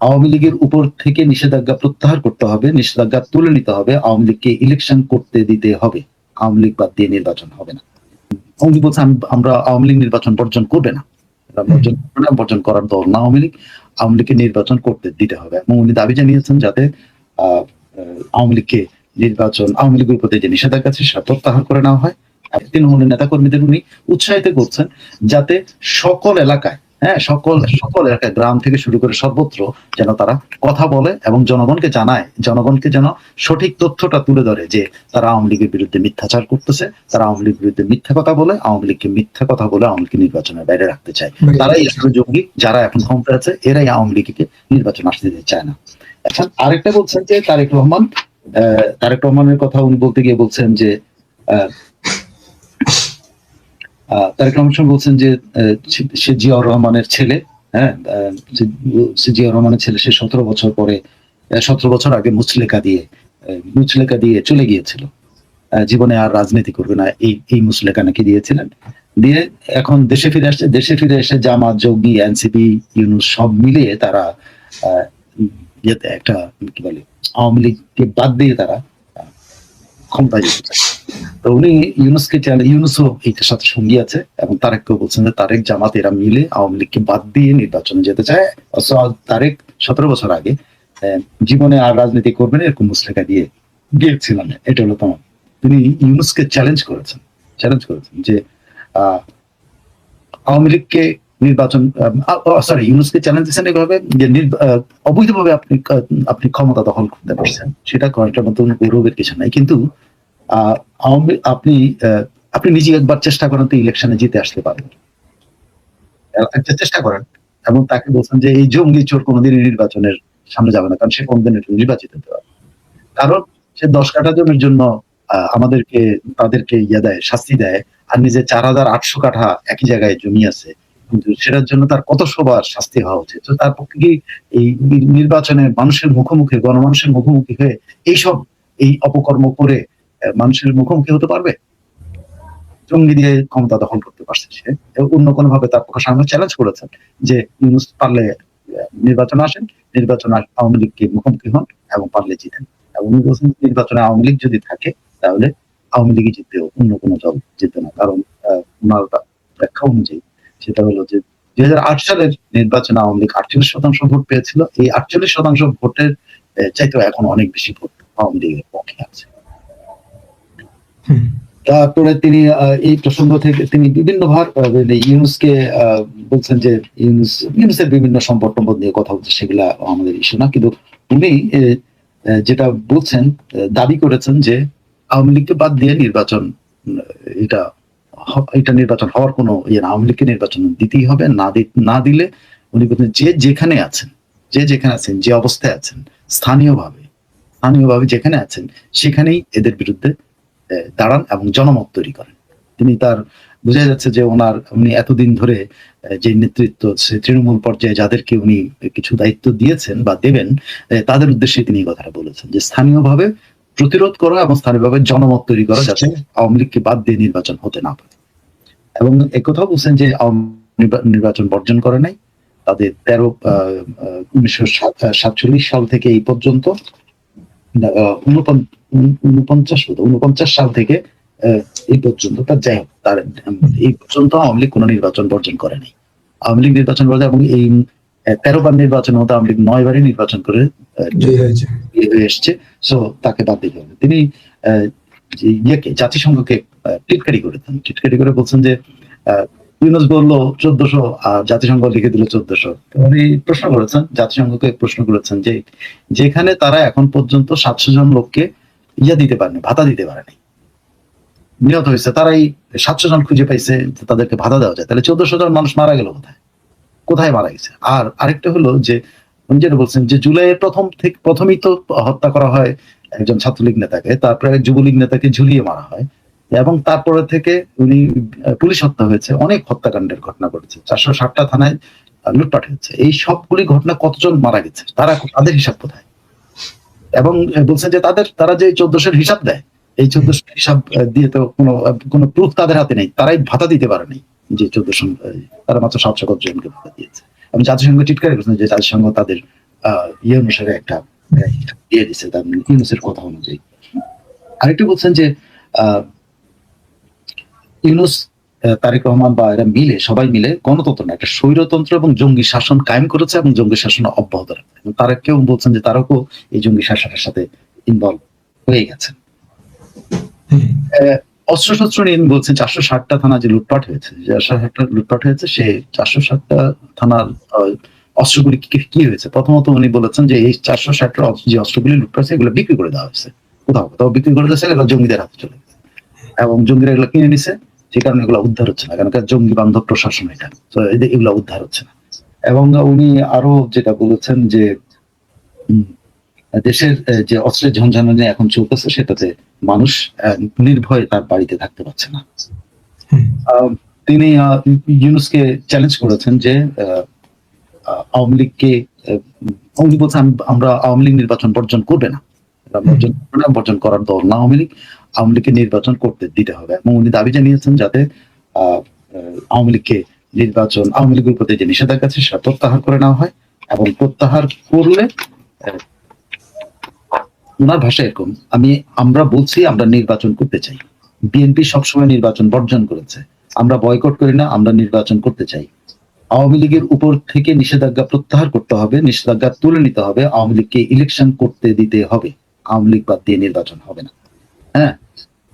আওয়ামী লীগের উপর থেকে নিষেধাজ্ঞা প্রত্যাহার করতে হবে, নিষেধাজ্ঞা তুলে নিতে হবে, আওয়ামী লীগকে ইলেকশন করতে দিতে হবে, আওয়ামী লীগ বাদ দিয়ে নির্বাচন হবে না। আওয়ামী লীগ বলছে আমরা আওয়ামী লীগ নির্বাচন বর্জন করবে না, বর্জন করার দল না আওয়ামী লীগ, আওয়ামী লীগকে নির্বাচন করতে দিতে হবে। এবং উনি দাবি জানিয়েছেন যাতে আওয়ামী লীগকে আওয়ামী লীগের উপর যে নিষেধাজ্ঞা আছে সেটা প্রত্যাহার করে নেওয়া হয়। তৃণমূলের নেতা কর্মীদের উনি উৎসাহিত করছেন যাতে সকল এলাকায়, সকল এলাকায়, গ্রাম থেকে শুরু করে সর্বত্র যেন তারা কথা বলে এবং জনগণকে জানায়, জনগণকে যেন সঠিক তথ্যটা তুলে ধরে যে তারা আওয়ামী লীগের বিরুদ্ধে মিথ্যাচার করতেছে, তারা আওয়ামী লীগের বিরুদ্ধে মিথ্যা কথা বলে, আওয়ামী লীগকে মিথ্যা কথা বলে আওয়ামী লীগকে নির্বাচনের বাইরে রাখতে চায়। তারাই আসলে জঙ্গি, যারা এখন ক্ষমতা আছে এরাই আওয়ামী লীগকে নির্বাচন আসতে দিতে চায় না। এখন আরেকটা বলছেন যে তারেক রহমানের কথা উনি বলতে গিয়ে বলছেন যে তারেক রহমান বলছেন যে সে জিয়াউর রহমানের ছেলে, জিয়াউর রহমানের ছেলে, সে 17 বছর আগে মুচলেকা দিয়ে চলে গিয়েছিল, জীবনে আর রাজনীতি করবে না, এই মুচলেকা নাকি দিয়েছিলেন। দিয়ে এখন দেশে ফিরে এসে জামাত, জঙ্গি, এনসিপি, ইউনূস সব মিলিয়ে তারা একটা কি বলে আওয়ামী লীগকে বাদ দিয়ে তারা ক্ষমতায় যেতে চায়। তো উনি ইউনূসও এইটার সাথে সঙ্গী আছে এবং তারেককেও বলছেন যে তারেক, জামাত এরা মিলে আওয়ামী লীগকে বাদ দিয়ে নির্বাচনে যেতে চায়। তারেক 17 বছর আগে জীবনে আর রাজনীতি করবেন এরকম মুচলেকা দিয়ে গিয়েছিলেন। এটা হলো তোমার, তিনি ইউনূসকে চ্যালেঞ্জ করেছেন যে আওয়ামী লীগকে ইউনূসকে চ্যালেঞ্জ দিচ্ছেন এভাবে যে অবৈধভাবে আপনি ক্ষমতা দখল করতে পারছেন, সেটা করাটার মতো গৌরবের কিছু নাই, কিন্তু আপনি নিজে একবার চেষ্টা করেন তো ইলেকশনে জিতে আসতে পারবেন, চেষ্টা করেন। এবং তাকে বলছেন যে এই জঙ্গি চোর কোনোদিনই নির্বাচনের সামনে যাবে না, কারণ সে কোনদিন নির্বাচিত হতে পারবে, কারণ সে 10 কাঠা জমির জন্য তাদেরকে শাস্তি দেয়, আর নিজে 4800 কাঠা একই জায়গায় জমি আছে, কিন্তু সেটার জন্য তার কত সবার শাস্তি হওয়া উচিত। তো তার পক্ষে কি এই নির্বাচনে গণমানুষের মুখোমুখি হয়ে এই অপকর্ম করে মানুষের মুখোমুখি হতে পারবে? জঙ্গি দিয়ে ক্ষমতা দখল করতে পারছে সে, অন্য কোনো ভাবে তার পক্ষে সামনে চ্যালেঞ্জ করেছেন যে ইউনূস পারলে নির্বাচনে আসেন, নির্বাচনে আওয়ামী লীগকে মুখোমুখি হন এবং পারলে জিতেন। এবং উনি বলছেন নির্বাচনে আওয়ামী লীগ যদি থাকে তাহলে আওয়ামী লীগই জিতবে, অন্য কোনো দল জিতবে না। কারণ ওনার ব্যাখ্যা অনুযায়ী সেটা হলো যে 2008 সালের নির্বাচনে আওয়ামী লীগ 48% ভোট পেয়েছিল, এই 48% ভোটের চাইতেও এখন অনেক বেশি ভোট আওয়ামী লীগের পক্ষে আছে। তারপরে তিনি এই প্রসঙ্গ থেকে তিনি বিভিন্নবার ইউনূসকে বলছেন যে ইউনূসের বিভিন্ন সম্পদ নিয়ে কথা বলছে, সেগুলা আমাদের ইস্যু না, কিন্তু উনি যেটা বলছেন, দাবি করেছেন যে আওয়ামী লীগকে বাদ দিয়ে এটা নির্বাচন হওয়ার কোনো আওয়ামী লীগকে নির্বাচন দিতেই হবে, না দিলে উনি বলছেন যে যেখানে আছেন, যে অবস্থায় আছেন, স্থানীয়ভাবে যেখানে আছেন সেখানেই এদের বিরুদ্ধে দাঁড়ান এবং জনমত তৈরি করেন। তিনি বোঝা যাচ্ছে যে উনি এতদিন ধরে যে নেতৃত্ব, তৃণমূল পর্যায়ে যাদেরকে উনি কিছু দায়িত্ব দিয়েছেন বা দেবেন, তাদের উদ্দেশ্যে তিনি এই কথাটা বলেছেন যে স্থানীয়ভাবে প্রতিরোধ করা এবং স্থানীয়ভাবে জনমত তৈরি করা, যাতে আওয়ামী লীগকে বাদ দিয়ে নির্বাচন হতে না পারে। এবং একথাও বলছেন যে নির্বাচন বর্জন করে নাই, তাদের 1947 সাল থেকে এই পর্যন্ত 49 সাল থেকে এই পর্যন্ত তার এই পর্যন্ত আওয়ামী লীগ কোনো নির্বাচন বর্জন করে নাই। আওয়ামী লীগ নির্বাচন বর্জন, এবং এই 13 বার নির্বাচনের মধ্যে আওয়ামী লীগ 9 বারই নির্বাচন করে এসছে, সো তাকে বাদ দিতে হবে। তিনি জাতিসংঘকে টিটকারি করে বলছেন যে ইউনূস বললো 1400 আর জাতিসংঘ লিখে দিল 1400। উনি জাতিসংঘকে প্রশ্ন করেছেন যে যেখানে তারা এখন পর্যন্ত 700 জন লোককে দিতে পারেনি, ভাতা দিতে পারেনি, নিহত হয়েছে, তারাই 700 জন খুঁজে পাইছে তাদেরকে ভাতা দেওয়া যায়, তাহলে 1400 জন মানুষ মারা গেল কোথায় মারা গেছে? আর আরেকটা হলো যে উনি যেটা বলছেন যে জুলাইয়ের প্রথমেই তো হত্যা করা হয় একজন ছাত্রলীগ নেতাকে, তারপরে যুবলীগ নেতাকে ঝুলিয়ে মারা হয়, এবং তারপরে থেকে উনি পুলিশ হত্যা হয়েছে, অনেক হত্যাকাণ্ডের ঘটনা ঘটেছে, 460টা থানায় লুটপাট হয়েছে। এই সবগুলি ঘটনা কতজন মারা গেছে, তাদের হিসাব কোথায়? এবং বলছেন যে তারা যে 1400 হিসাব দেয়, এই 1400 হিসাব দিয়ে তো কোনো প্রুফ তাদের হাতে নেই, তারাই ভাতা দিতে পারে নাই যে 1400, তারা মাত্র 700 জনকে ভাতা দিয়েছে। এবং জাতিসংঘ টিটকারি করেছেন যে জাতিসংঘ তাদের ইয়ে অনুসারে একটা দিয়ে দিচ্ছে তার ইউনুসের কথা অনুযায়ী। আরেকটু বলছেন যে ইউনুস, তারেক রহমান বা এরা মিলে, সবাই মিলে গণতন্ত্র না, একটা স্বৈরতন্ত্র এবং জঙ্গি শাসন কায়েম করেছে এবং জঙ্গি শাসন অব্যাহত রাখবে। তারা কেউ বলছেন যে তারাও এই জঙ্গি শাসনের সাথে ইনভলভ হয়ে গেছেন। অস্ত্রশস্ত্র নিয়ে বলছেন 460টা থানা যে লুটপাট হয়েছে, সে 460টা থানার অস্ত্রগুলি কি হয়েছে। প্রথমত উনি বলেছেন যে এই 460টা যে অস্ত্রগুলি লুটপাট হয়েছে এগুলো বিক্রি করে দেওয়া হয়েছে, কোথাও বিক্রি করে দিয়েছে, এগুলো জঙ্গিদের হাতে চলে গেছে এবং জঙ্গিরা এগুলো কিনে নিছে, যে কারণে এগুলো উদ্ধার হচ্ছে না, কারণ জঙ্গি বান্ধব প্রশাসন এটা, তো এগুলো উদ্ধার হচ্ছে না। এবং উনি আরো যেটা বলেছেন যে দেশের যে অস্ত্রের ঝঞ্ঝানি এখন চলতেছে সেটাতে মানুষ নির্ভয়ে তার বাড়িতে থাকতে পারছে না। তিনি ইউনুসকে চ্যালেঞ্জ করেছেন যে আওয়ামী লীগকে, উনি বলছেন আমরা আওয়ামী লীগ নির্বাচন বর্জন করবে না, বর্জন করার দল না আওয়ামী লীগ, আওয়ামী লীগকে নির্বাচন করতে দিতে হবে। এবং উনি দাবি জানিয়েছেন যাতে আওয়ামী লীগকে নির্বাচন, আওয়ামী লীগের প্রতি যে নিষেধাজ্ঞা আছে সেটা প্রত্যাহার করে নেওয়া হয়, এবং প্রত্যাহার করলে ওনার ভাষা এরকম, আমরা বলছি আমরা নির্বাচন করতে চাই। বিএনপি সবসময় নির্বাচন বর্জন করেছে, আমরা বয়কট করি না, আমরা নির্বাচন করতে চাই। আওয়ামী লীগের উপর থেকে নিষেধাজ্ঞা প্রত্যাহার করতে হবে, নিষেধাজ্ঞা তুলে নিতে হবে, আওয়ামী লীগকে ইলেকশন করতে দিতে হবে, আওয়ামী লীগ বাদ দিয়ে নির্বাচন হবে না। হ্যাঁ,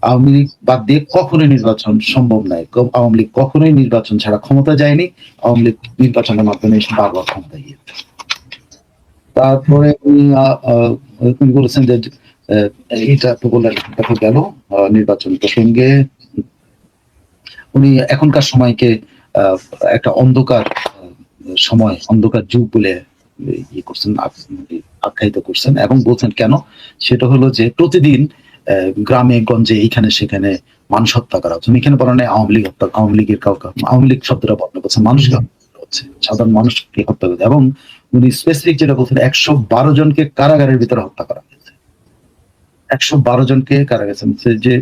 আওয়ামী লীগ বাদ দিয়ে কখনোই নির্বাচন সম্ভব নয়, আওয়ামী লীগ কখনোই নির্বাচন ছাড়া ক্ষমতা যায়নি, আওয়ামী লীগ নির্বাচনের মাধ্যমে বারবার ক্ষমতা গিয়েছে। তারপরে উনি বলেছেন যে এটা তো বললেন, গেল নির্বাচন প্রসঙ্গে। উনি এখনকার সময়কে একটা অন্ধকার সময়, অন্ধকার যুগ বলে ইয়ে করছেন, আখ্যায়িত করছেন, এবং বলছেন কেন, সেটা হলো যে প্রতিদিন গ্রামে গঞ্জে এইখানে সেখানে মানুষ হত্যা করা হচ্ছে। এখানে বলা নেই আওয়ামী লীগ হত্যা, আওয়ামী লীগের কাউকে, আওয়ামী লীগ শব্দটা বর্ণনা করছে, মানুষকে হচ্ছে, সাধারণ মানুষকে হত্যা করছে। এবং উনি স্পেসিফিক যেটা বলছেন 112 জনকে কারাগারের ভিতরে হত্যা করা হয়েছে, 112 জনকে কারাগারে, যে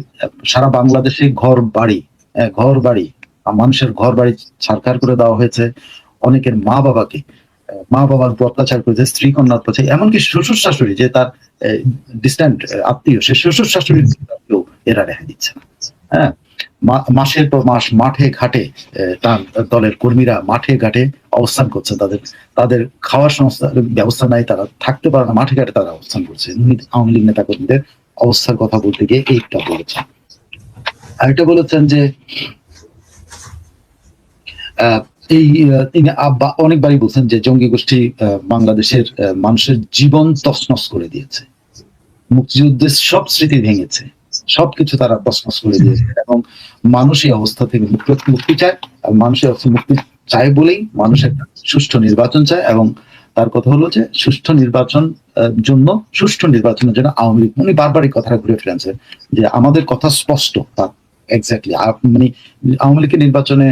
সারা বাংলাদেশে ঘর বাড়ি মানুষের ঘর বাড়ি ছারখার করে দেওয়া হয়েছে, অনেকের মা বাবার উপর অত্যাচার করেছে, স্ত্রী কন্যা অত্যাচার, এমনকি শ্বশুর শাশুড়ি যে তার ডিস্ট্যান্ট আত্মীয়, সে শ্বশুর শাশুড়ি এরা রেহাই দিচ্ছে না। হ্যাঁ, মাসের পর মাস মাঠে ঘাটে তার দলের কর্মীরা মাঠে ঘাটে অবস্থান করছে, তাদের খাওয়ার ব্যবস্থা নাই, তারা থাকতে পারে না, মাঠে ঘাটে তারা অবস্থান করছে। আওয়ামী লীগ নেতা কর্মীদের অবস্থার কথা বলতে গিয়ে এইটা বলেছেন। আরেকটা বলেছেন যে তিনি অনেকবারই বলছেন যে জঙ্গি গোষ্ঠী বাংলাদেশের মানুষের জীবন তছনছ করে দিয়েছে, মুক্তিযুদ্ধের সব স্মৃতি ভেঙেছে, সবকিছু তারা তছনছ করে দিয়েছে, এবং মানুষ এই অবস্থা থেকে মুক্তি চায়। মানুষের মুক্তি চায় বলেই মানুষ একটা সুষ্ঠু নির্বাচন চায়, এবং তার কথা হলো যে সুষ্ঠু নির্বাচনের জন্য আওয়ামী লীগ, উনি বারবারই কথাটা ঘুরে ফিরেছেন যে আমাদের কথা স্পষ্ট, এক্স্যাক্টলি, মানে আওয়ামী লীগের নির্বাচনে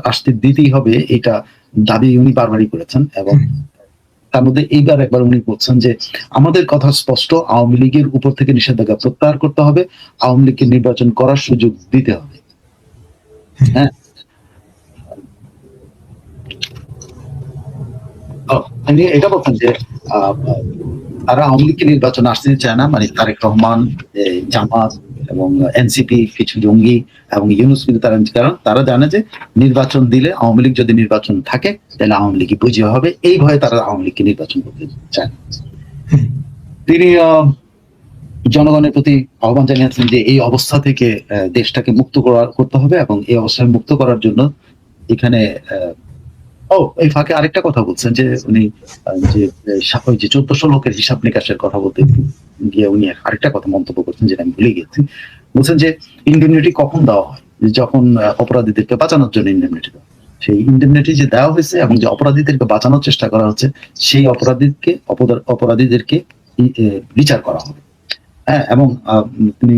আসতে দিতেই হবে, এটা দাবি উনি বারবারই করেছেন। এবং তার মধ্যে এইবার একবার উনি বলছেন যে আমাদের কথা স্পষ্ট, আওয়ামী লীগের উপর থেকে নিষেধাজ্ঞা প্রত্যাহার করতে হবে, আওয়ামী লীগকে নির্বাচন করার সুযোগ দিতে হবে। হ্যাঁ, এটা বলছেন যে তারা আওয়ামী লীগকে নির্বাচন আসতে চায় না, মানে তারেক রহমান, জামাত এবং এনসিপি, কিছু জঙ্গি এবং ইউনুস, কিন্তু তারা জানে যে নির্বাচন দিলে আওয়ামী লীগ যদি নির্বাচন থাকে তাহলে আওয়ামী লীগই বিজয় হবে, এই ভয়ে তারা আওয়ামী লীগকে নির্বাচন করতে চায়। তিনি জনগণের প্রতি আহ্বান জানিয়েছেন যে এই অবস্থা থেকে দেশটাকে মুক্ত করতে হবে, এবং এই অবস্থায় মুক্ত করার জন্য এখানে এই ফাঁকে আরেকটা কথা বলছেন যে উনি যে 1400 লোকের হিসাব নিকাশের কথা বলতে গিয়ে উনি আরেকটা কথা মন্তব্য করছেন, যেটা আমি ভুলে গেছি। বলছেন যে ইন্ডেমনিটি কখন দেওয়া হয়, যখন অপরাধীদেরকে বাঁচানোর জন্য ইন্ডেমনিটি দেওয়া, সেই ইন্ডেমনিটি যে দেওয়া হয়েছে এবং যে অপরাধীদেরকে বাঁচানোর চেষ্টা করা হচ্ছে, সেই অপরাধীদেরকে বিচার করা হবে। হ্যাঁ, এবং তিনি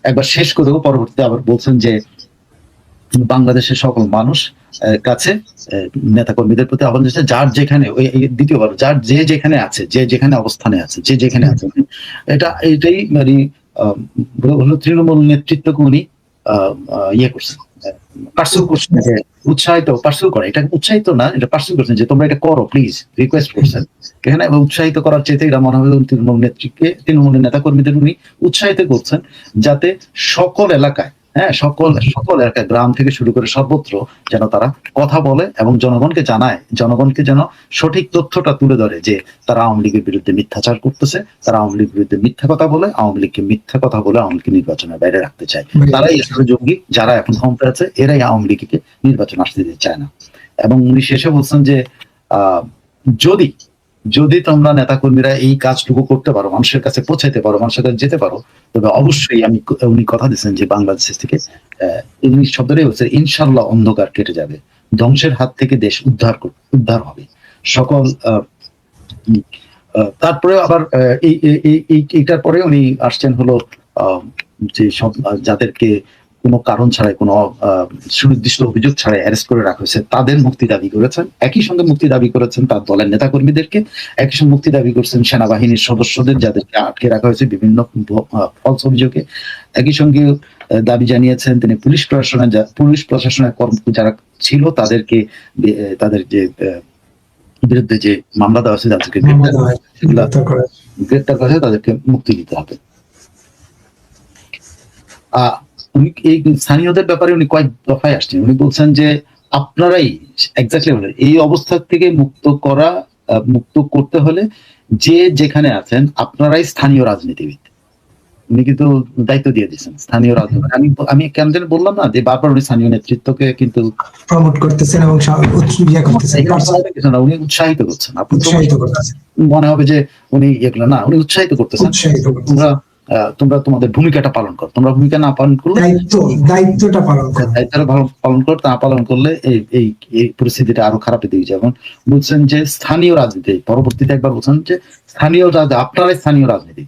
একবার শেষ করেও পরবর্তীতে আবার বলছেন যে বাংলাদেশের সকল মানুষ কাছে নেতা কর্মীদের প্রতি আহ্বান জানাচ্ছে, যার যেখানে, দ্বিতীয়বার যার যেখানে আছে, যেখানে অবস্থানে আছে, যেখানে আছে, এটাই মানে তৃণমূল নেতৃত্বকে উনি ইয়ে করছেন, পার্সু করছেন, যে পার্সু করে, এটা উৎসাহিত না, এটা পার্সু করছেন যে তোমরা এটা করো প্লিজ, রিকোয়েস্ট করছেন এখানে। উৎসাহিত করার চেয়ে এটা মনে হবে তৃণমূলের নেতা কর্মীদের উনি উৎসাহিত করছেন, যাতে সকল এলাকায়, হ্যাঁ, সকল এলাকায়, গ্রাম থেকে শুরু করে সর্বত্র যেন তারা কথা বলে এবং জনগণকে জানায়, জনগণকে যেন সঠিক তথ্যটা তুলে ধরে যে তারা আওয়ামী লীগের বিরুদ্ধে মিথ্যাচার করতেছে, তারা আওয়ামী লীগের বিরুদ্ধে মিথ্যা কথা বলে, আওয়ামী লীগকে মিথ্যা কথা বলে আওয়ামী লীগকে নির্বাচনের বাইরে রাখতে চায়। তারাই আসলে জঙ্গি, যারা এখন ক্ষমতা আছে এরাই আওয়ামী লীগকে নির্বাচন আসতে দিতে চায় না। এবং উনি শেষে বলছেন যে যদি যদি তোমরা নেতাকর্মীরা এই কাজটুকু করতে পারো, মানুষের কাছে পৌঁছাইতে পারো, মানুষের কাছে যেতে পারো, তবে অবশ্যই উনি কথা দিচ্ছেন যে বাংলাদেশ থেকে ইংলিশ শব্দটাই হচ্ছে ইনশাল্লাহ অন্ধকার কেটে যাবে, ধ্বংসের হাত থেকে দেশ উদ্ধার হবে। সকল তারপরে আবার এইটার পরে উনি আসছেন হলো যে সব যাদেরকে কোনো কারণ ছাড়াই, কোনো সুনির্দিষ্ট অভিযোগ ছাড়াই অ্যারেস্ট করে রাখা হয়েছে তাদের মুক্তি দাবি করেছেন। একই সঙ্গে মুক্তি দাবি করেছেন তার দলের নেতাকর্মীদেরকে, একই সঙ্গে মুক্তি দাবি করছেন সেনাবাহিনীর সদস্যদের, যাদেরকে আটকে রাখা হয়েছে বিভিন্ন ফলস অভিযোগে। একই সঙ্গে দাবি জানিয়েছেন তিনি পুলিশ প্রশাসনের যারা ছিল তাদেরকে, তাদের যে বিরুদ্ধে যে মামলা দেওয়া হয়েছে, তাদেরকে গ্রেপ্তার করা হয়েছে, তাদেরকে মুক্তি দিতে হবে। উনি এই স্থানীয়দের ব্যাপারে উনি কয়েক দফায় আসছেন। উনি বলছেন যে আপনারাই এক্স্যাক্টলি এই অবস্থা থেকে মুক্ত করতে হলে যে যেখানে আছেন আপনারাই স্থানীয় রাজনীতিবিদ। উনি কিন্তু দায়িত্ব দিয়ে দিচ্ছেন স্থানীয় রাজনীতি। আমি কেন যেন বললাম না যে বারবার উনি স্থানীয় নেতৃত্বকে কিন্তু প্রমোট করতেছেন এবং উনি উৎসাহিত করছেন। আপনি মনে হবে যে উনি এগুলো না, উনি উৎসাহিত করতেছেন, তোমরা তোমাদের ভূমিকাটা পালন করো, তোমরা ভূমিকা না পালন করলে দায়িত্বটা পালন করো, তা পালন করলে এই পরিস্থিতিটা আরো খারাপের দিকে যাবে। বলছেন যে স্থানীয় রাজনীতি, পরবর্তীতে একবার বলছেন যে স্থানীয় আপনারাই স্থানীয় রাজনীতি,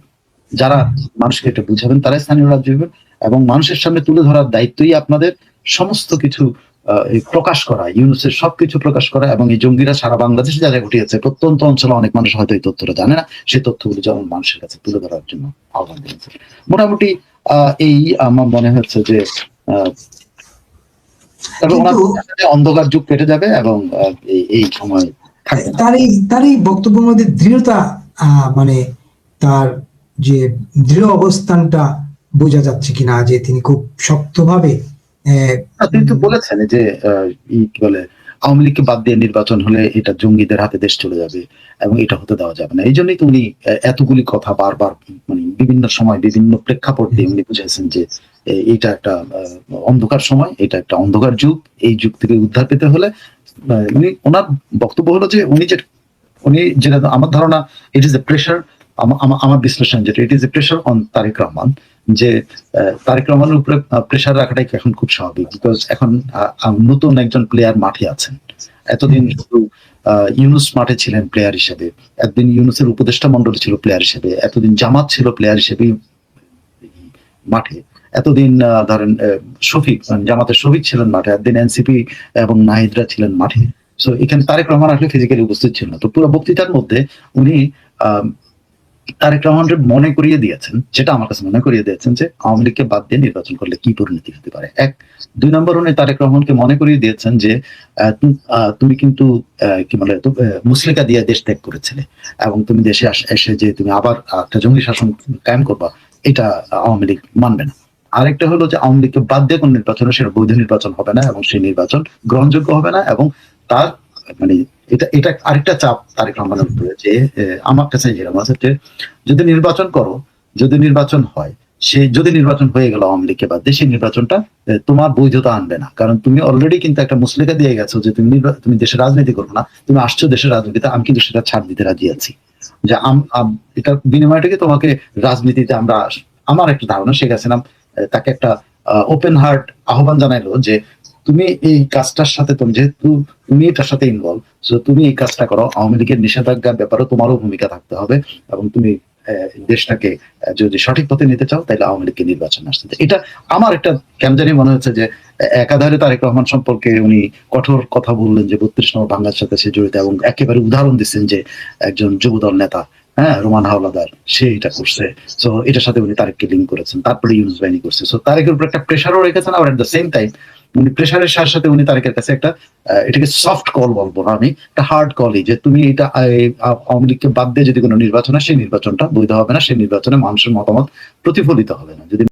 যারা মানুষকে এটা বুঝাবেন তারাই স্থানীয় রাজনীতি, এবং মানুষের সামনে তুলে ধরার দায়িত্বই আপনাদের সমস্ত কিছু প্রকাশ করা, ইউনুসের সবকিছু প্রকাশ করা। এবং এই জঙ্গিরা সারা বাংলাদেশে যারা ঘটিয়েছে, প্রত্যন্ত অঞ্চলে অনেক মানুষ হয়তো এই তথ্যটা জানে না, সেই তথ্যগুলো যেমন মানুষের কাছে তুলে ধরার জন্য আহ্বান দিয়েছে। মোটামুটি এই আমার মনে হচ্ছে যে অন্ধকার যুগ কেটে যাবে এবং এই সময় তার এই বক্তব্যের মধ্যে দৃঢ়তা, মানে তার যে দৃঢ় অবস্থানটা বোঝা যাচ্ছে কিনা, যে তিনি খুব শক্তভাবে তিনি তো বলেছেন যে কি বলে আওয়ামী লীগকে বাদ দিয়ে নির্বাচন হলে এটা জঙ্গিদের হাতে দেশ চলে যাবে এবং এটা হতে দেওয়া যাবে না। এই জন্যই তো উনি এতগুলি কথা বারবার মানে বিভিন্ন সময় বিভিন্ন প্রেক্ষাপট দিয়ে উনি বুঝেছেন যে এইটা একটা অন্ধকার সময়, এটা একটা অন্ধকার যুগ, এই যুগ থেকে উদ্ধার পেতে হলে উনি ওনার বক্তব্য হলো যে উনি যেটা আমার ধারণা ইট ইজ এ প্রেশার, আমার বিশ্লেষণ যেটা it is a pressure on Tarique Rahman, যে তারেক রহমানের উপরে প্রেশার রাখাটাই এখন খুব স্বাভাবিক, বিকজ এখন নতুন একজন প্লেয়ার মাঠে আছেন। এতদিন শুধু ইউনুস মাঠে ছিলেন প্লেয়ার হিসেবে, একদিন ইউনুসের উপদেষ্টা মন্ডলী ছিল প্লেয়ার হিসেবে, এতদিন জামাত ছিল প্লেয়ার হিসেবে মাঠে, এতদিন ধরেন শফিক জামাতের শফিক ছিলেন মাঠে, একদিন এনসিপি এবং নাহিদরা ছিলেন মাঠে। সো এখানে তারেক রহমান আসলে ফিজিক্যালি উপস্থিত ছিল না। তো পুরো বক্তৃতার মধ্যে উনি তারেক রহমানকে মনে করিয়ে দিয়েছেন, যেটা আমার কাছে মনে করিয়ে দিয়েছেন যে আওয়ামী লীগকে বাদ দিয়ে নির্বাচন করলে কি পরিণতি হতে পারে। দুই নম্বর উনি তারেক রহমানকে মনে করিয়ে দিয়েছেন যে তুমি কিন্তু কি বলে মুসলিকা দিয়ে দেশ ত্যাগ করেছিলে এবং তুমি দেশে এসে যে তুমি আবার একটা জঙ্গি শাসন কায়েম করবা, এটা আওয়ামী লীগ মানবে না। আরেকটা হলো যে আওয়ামী লীগকে বাদ দিয়ে কোন নির্বাচন, সেটা বৈধ নির্বাচন হবে না এবং সেই নির্বাচন গ্রহণযোগ্য হবে না। এবং তার মানে এটা আরেকটা চাপ তারেক রহমানের উপরে, যে আমার কাছে যেরকম আছে যে যদি নির্বাচন করো, যদি নির্বাচন হয়, যদি নির্বাচন হয়ে গেল আওয়ামী লীগকে বাদ দিয়ে, সেই নির্বাচনটা তোমার বৈধতা আনবে না, কারণ তুমি অলরেডি কিন্তু একটা মুসলিকা দিয়ে গেছো যে তুমি দেশের রাজনীতি করবে না, তুমি আসছো দেশের রাজনীতিতে, আমি কিন্তু সেটা ছাড় দিতে রাজি আছি, যে এটার বিনিময়টাকে তোমাকে রাজনীতিতে আমরা, আমার একটা ধারণা শেখ হাসিনা তাকে একটা ওপেন হার্ট আহ্বান জানাইলো যে তুমি এই কাজটার সাথে, যেহেতু তুমি এটার সাথে ইনভলভ, সো তুমি এই কাজটা করো, আওয়ামী লীগের নিষেধাজ্ঞার ব্যাপারে তোমারও ভূমিকা থাকতে হবে এবং তুমি দেশটাকে যদি সঠিক পথে নিতে চাও তাহলে আওয়ামী লীগকে নির্বাচন আসতে। এটা আমার একটা কেন জানি মনে হচ্ছে যে একাধারে তারেক রহমান সম্পর্কে উনি কঠোর কথা বললেন যে 32 নম্বর ভাঙার সাথে সে জড়িত, এবং একেবারে উদাহরণ দিচ্ছেন যে একজন যুবদল নেতা, হ্যাঁ, রোমান হাওলাদার, সে এটা করছে, সো এটার সাথে উনি তারেককে লিঙ্ক করেছেন, তারপরে ইউনুস বাহিনী করছে, সো তারেকের উপর একটা প্রেশারও রেখেছেন। আর এট দ্য সেম টাইম উনি প্রেশারের সাথে সাথে উনি তারেকের কাছে একটা এটাকে সফট কল বলবো না আমি, একটা হার্ড কলই, যে তুমি এটা আওয়ামী লীগকে বাদ দিয়ে যদি কোনো নির্বাচন হয় সেই নির্বাচনটা বৈধ হবে না, সেই নির্বাচনে মানুষের মতামত প্রতিফলিত হবে না। যদি